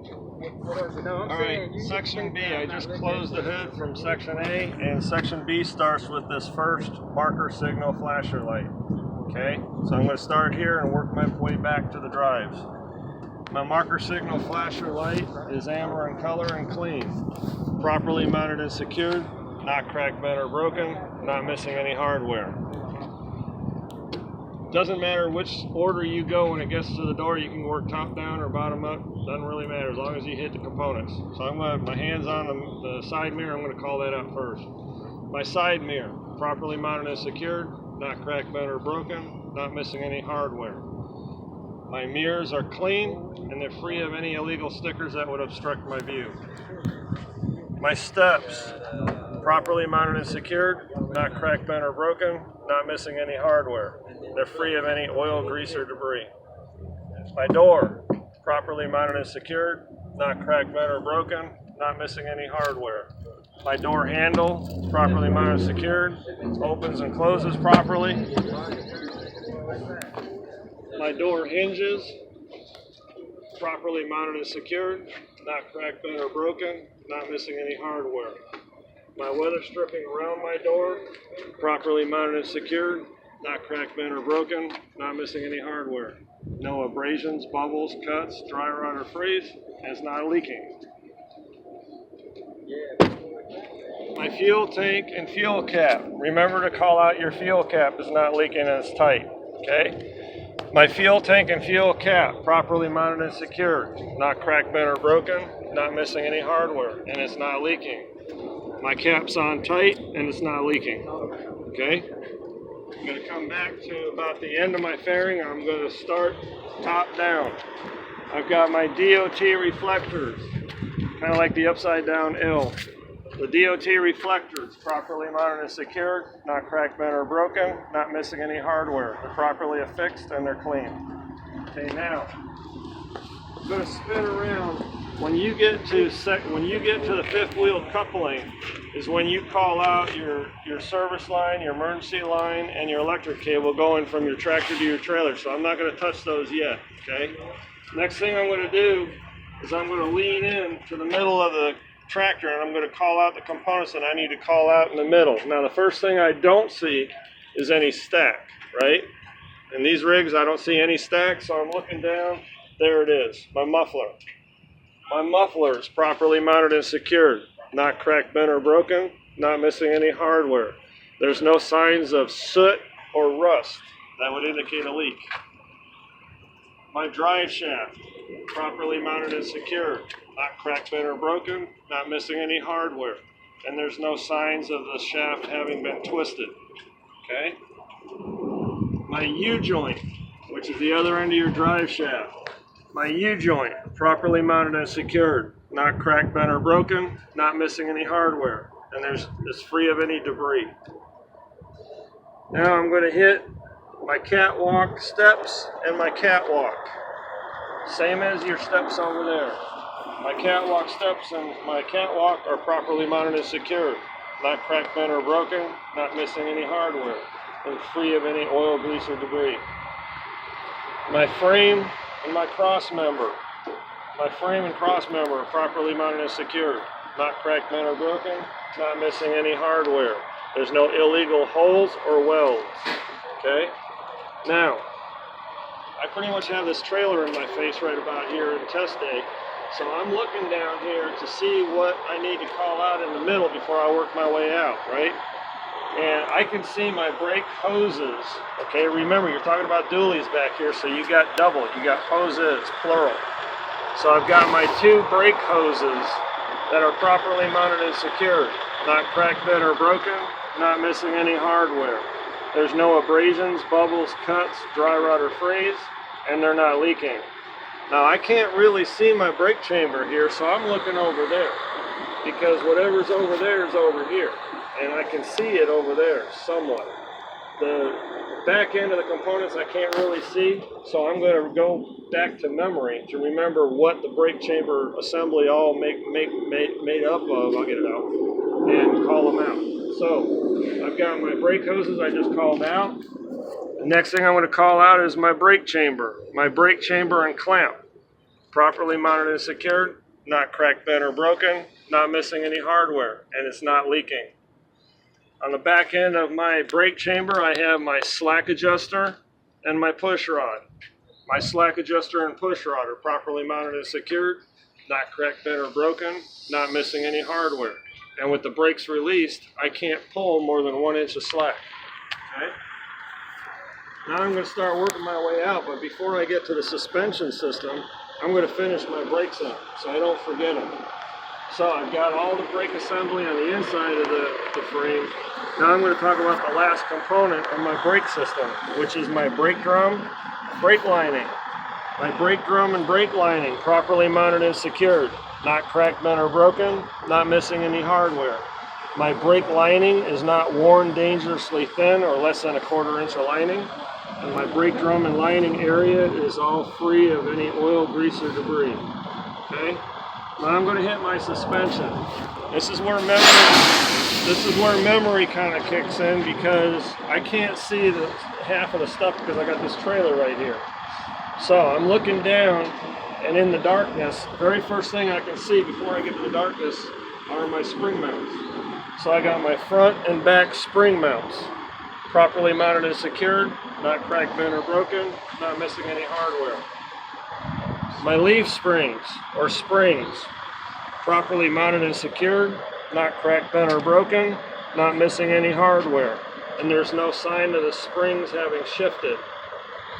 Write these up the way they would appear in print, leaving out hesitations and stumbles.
Alright, Section B, I just closed the hood from Section A, and Section B starts with this first marker signal flasher light. Okay, so I'm going to start here and work my way back to the drives. My marker signal flasher light is amber in color and clean. Properly mounted and secured, not cracked, bent, or broken, not missing any hardware. Doesn't matter which order you go when it gets to the door. You can work top down or bottom up. Doesn't really matter as long as you hit the components. So I'm going to have my hands on the side mirror. I'm going to call that out first. My side mirror, properly mounted and secured, not cracked, bent, or broken, not missing any hardware. My mirrors are clean and they're free of any illegal stickers that would obstruct my view. My steps, properly mounted and secured, not cracked, bent, or broken, not missing any hardware. They're free of any oil, grease, or debris. My door, properly mounted and secured, not cracked, bent, or broken, not missing any hardware. My door handle, properly mounted and secured, opens and closes properly. My door hinges, properly mounted and secured, not cracked, bent, or broken, not missing any hardware. My weather stripping around my door, properly mounted and secured, not cracked, bent, or broken, not missing any hardware. No abrasions, bubbles, cuts, dry rot, or freeze, and it's not leaking. My fuel tank and fuel cap. Remember to call out your fuel cap is not leaking and it's tight, okay? My fuel tank and fuel cap, properly mounted and secured, not cracked, bent, or broken, not missing any hardware, and it's not leaking. My cap's on tight and it's not leaking, okay? I'm going to come back to about the end of my fairing. I'm going to start top down. I've got my DOT reflectors, kind of like the upside down L. The DOT reflectors, properly mounted and secured, not cracked, bent, or broken, not missing any hardware. They're properly affixed and they're clean. Okay, now I'm going to spin around. When you get to the fifth wheel coupling is when you call out your service line, your emergency line, and your electric cable going from your tractor to your trailer. So I'm not going to touch those yet, okay? Next thing I'm going to do is I'm going to lean in to the middle of the tractor and I'm going to call out the components that I need to call out in the middle. Now the first thing I don't see is any stack, right? In these rigs I don't see any stack, so I'm looking down. There it is, my muffler. My muffler is properly mounted and secured, not cracked, bent, or broken, not missing any hardware. There's no signs of soot or rust that would indicate a leak. My drive shaft, properly mounted and secured, not cracked, bent, or broken, not missing any hardware. And there's no signs of the shaft having been twisted, okay? My U-joint, which is the other end of your drive shaft. My U-joint, properly mounted and secured, not cracked, bent, or broken, not missing any hardware, and it's free of any debris. Now I'm going to hit my catwalk steps and my catwalk. Same as your steps over there. My catwalk steps and my catwalk are properly mounted and secured, not cracked, bent, or broken, not missing any hardware, and free of any oil, grease, or debris. My frame and my cross member. My frame and cross member are properly mounted and secured, not cracked, bent, or broken, not missing any hardware. There's no illegal holes or welds, okay? Now, I pretty much have this trailer in my face right about here in test day, so I'm looking down here to see what I need to call out in the middle before I work my way out, right? And I can see my brake hoses, okay? Remember, you're talking about dualies back here, so you got double, you got hoses, plural. So I've got my two brake hoses that are properly mounted and secured, not cracked, bent, or broken, not missing any hardware. There's no abrasions, bubbles, cuts, dry rot, or freeze, and they're not leaking. Now I can't really see my brake chamber here, so I'm looking over there, because whatever's over there is over here. And I can see it over there somewhat. The back end of the components I can't really see, so I'm going to go back to memory to remember what the brake chamber assembly all made up of. I'll get it out and call them out. So I've got my brake hoses I just called out. The next thing I'm going to call out is my brake chamber and clamp. properly mounted and secured, not cracked, bent, or broken, not missing any hardware, and it's not leaking. On the back end of my brake chamber, I have my slack adjuster and my push rod. My slack adjuster and push rod are properly mounted and secured, not cracked, bent, or broken, not missing any hardware. And with the brakes released, I can't pull more than 1 inch of slack. Okay? Now I'm going to start working my way out, but before I get to the suspension system, I'm going to finish my brakes up so I don't forget them. So I've got all the brake assembly on the inside of the frame. Now I'm going to talk about the last component of my brake system, which is my brake drum, brake lining. My brake drum and brake lining, properly mounted and secured, not cracked, bent, or broken, not missing any hardware. My brake lining is not worn dangerously thin or less than 1/4 inch of lining. And my brake drum and lining area is all free of any oil, grease, or debris. Okay? Now I'm going to hit my suspension. This is where memory kind of kicks in, because I can't see the half of the stuff because I got this trailer right here. So I'm looking down, and in the darkness, the very first thing I can see before I get to the darkness are my spring mounts. So I got my front and back spring mounts, properly mounted and secured, not cracked, bent, or broken, not missing any hardware. My leaf springs, or springs, properly mounted and secured, not cracked, bent, or broken, not missing any hardware. And there's no sign of the springs having shifted.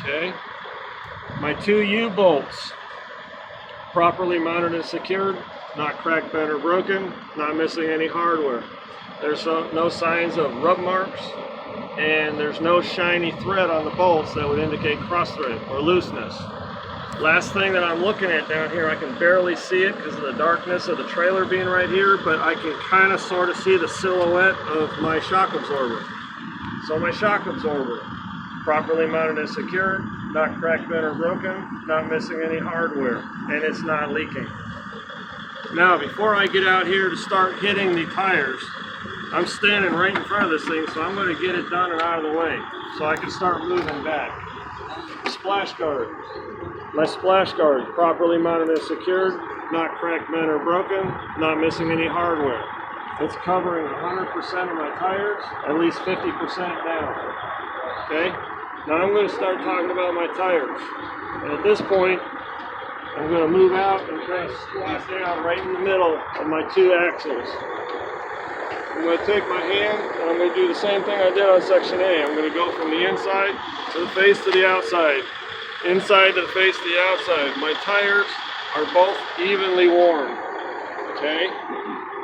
Okay? My 2 U-bolts, properly mounted and secured, not cracked, bent, or broken, not missing any hardware. There's no signs of rub marks, and there's no shiny thread on the bolts that would indicate cross thread or looseness. Last thing that I'm looking at down here, I can barely see it because of the darkness of the trailer being right here, but I can kind of sort of see the silhouette of my shock absorber. So my shock absorber, properly mounted and secured, not cracked, bent, or broken, not missing any hardware, and it's not leaking. Now, before I get out here to start hitting the tires, I'm standing right in front of this thing, so I'm going to get it done and out of the way so I can start moving back. Splash guard. My splash guard, properly mounted and secured, not cracked, bent, or broken, not missing any hardware. It's covering 100% of my tires, at least 50% down. Okay? Now I'm going to start talking about my tires. And at this point, I'm going to move out and kind of squat down right in the middle of my 2 axles. I'm going to take my hand and I'm going to do the same thing I did on section A. I'm going to go from the inside to the face to the outside. Inside to the face to the outside. My tires are both evenly worn. Okay?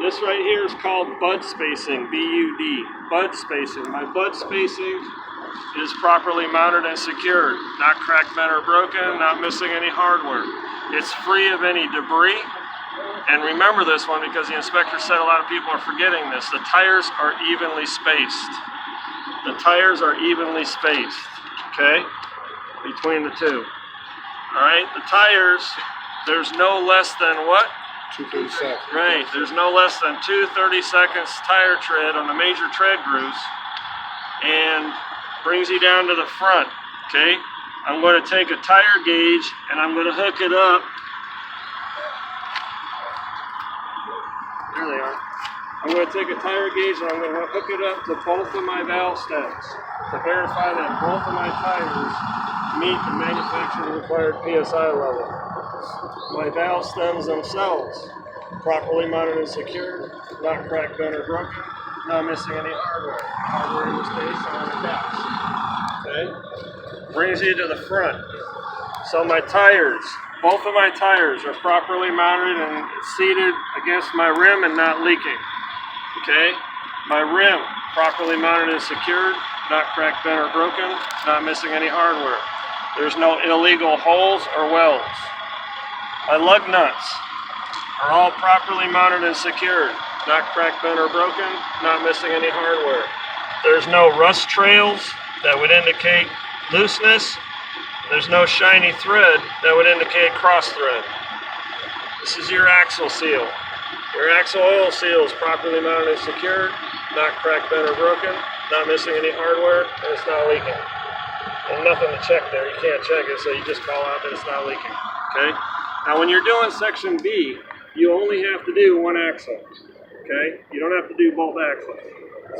This right here is called bud spacing, B-U-D. Bud spacing. My bud spacing is properly mounted and secured. Not cracked, bent, or broken. Not missing any hardware. It's free of any debris. And remember this one because the inspector said a lot of people are forgetting this. The tires are evenly spaced. The tires are evenly spaced. Okay? Between the 2. Alright, the tires, there's no less than what? 2 seconds. Right, there's no less than 2 30-seconds tire tread on the major tread grooves, and brings you down to the front. Okay, I'm going to take a tire gauge and I'm going to hook it up. There they are. I'm going to take a tire gauge and I'm going to hook it up to both of my valve stems to verify that both of my tires meet the manufacturer required PSI level. My valve stems themselves, properly mounted and secured, not cracked, bent, or broken, not missing any hardware. Hardware in this case on the caps. Okay? Brings you to the front. So my tires, both of my tires are properly mounted and seated against my rim and not leaking. Okay? My rim, properly mounted and secured, not cracked, bent, or broken, not missing any hardware. There's no illegal holes or welds. My lug nuts are all properly mounted and secured, not cracked, bent, or broken, not missing any hardware. There's no rust trails that would indicate looseness. There's no shiny thread that would indicate cross thread. This is your axle seal. Your axle oil seal is properly mounted and secured, not cracked, bent, or broken, not missing any hardware, and it's not leaking. And nothing to check there. You can't check it, so you just call out that it's not leaking. Okay? Now when you're doing section B, you only have to do one axle, okay? You don't have to do both axles.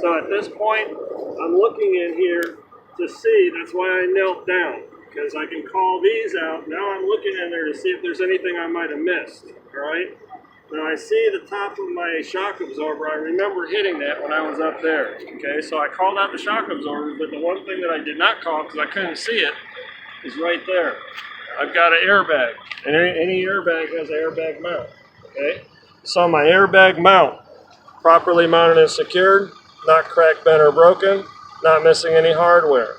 So at this point, I'm looking in here to see, that's why I knelt down, because I can call these out. Now I'm looking in there to see if there's anything I might have missed, all right? Now I see the top of my shock absorber. I remember hitting that when I was up there, okay? So I called out the shock absorber, but the one thing that I did not call, because I couldn't see it, is right there. I've got an airbag, and any airbag has an airbag mount, okay? So my airbag mount, properly mounted and secured, not cracked, bent, or broken, not missing any hardware.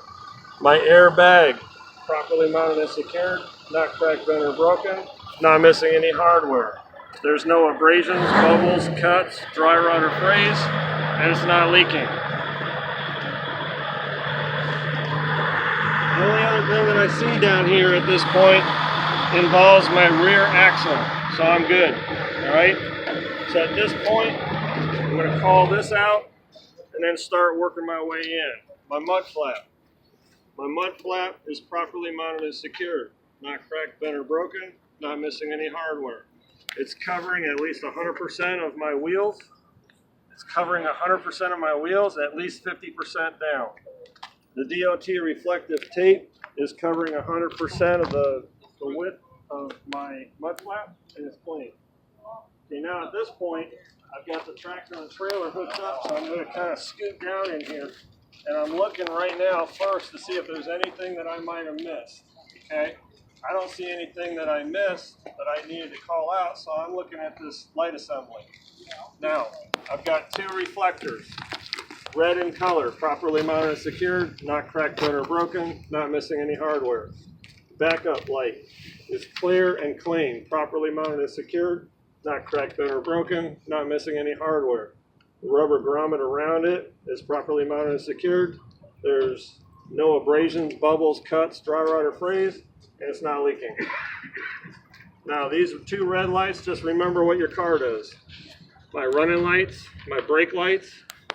My airbag, properly mounted and secured, not cracked, bent, or broken, not missing any hardware. There's no abrasions, bubbles, cuts, dry rot, or frays, and it's not leaking. The only other thing that I see down here at this point involves my rear axle, so I'm good, all right? So at this point, I'm going to call this out and then start working my way in. My mud flap. My mud flap is properly mounted and secured, not cracked, bent, or broken, not missing any hardware. It's covering at least 100% of my wheels. It's covering 100% of my wheels, at least 50% down. The DOT reflective tape is covering 100% of the width of my mud flap, and it's clean. Okay, now at this point, I've got the tractor and the trailer hooked up, so I'm going to kind of scoot down in here, and I'm looking right now first to see if there's anything that I might have missed, okay? I don't see anything that I missed that I needed to call out, so I'm looking at this light assembly. Now, I've got two reflectors, red in color, properly mounted and secured, not cracked, bent, or broken, not missing any hardware. Backup light is clear and clean, properly mounted and secured, not cracked, bent, or broken, not missing any hardware. The rubber grommet around it is properly mounted and secured. There's no abrasions, bubbles, cuts, dry rot, or frays, and it's not leaking. Now these are two red lights. Just remember what your car does. My running lights, my brake lights,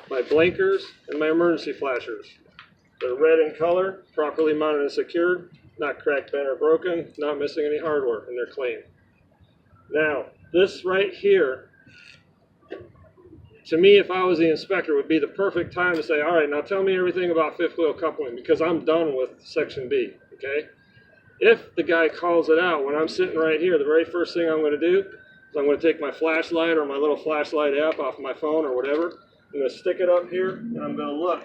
my blinkers, and my emergency flashers. They're red in color, properly mounted and secured, not cracked, bent, or broken, not missing any hardware, and they're clean. Now, this right here, to me, if I was the inspector, would be the perfect time to say, all right, now tell me everything about fifth wheel coupling, because I'm done with section B, okay? If the guy calls it out, when I'm sitting right here, the very first thing I'm going to do is I'm going to take my flashlight or my little flashlight app off my phone or whatever. I'm going to stick it up here, and I'm going to look.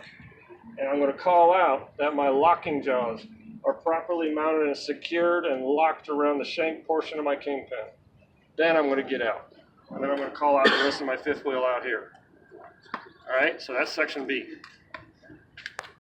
And I'm going to call out that my locking jaws are properly mounted and secured and locked around the shank portion of my kingpin. Then I'm going to get out. And then I'm going to call out the rest of my fifth wheel out here. All right, so that's section B.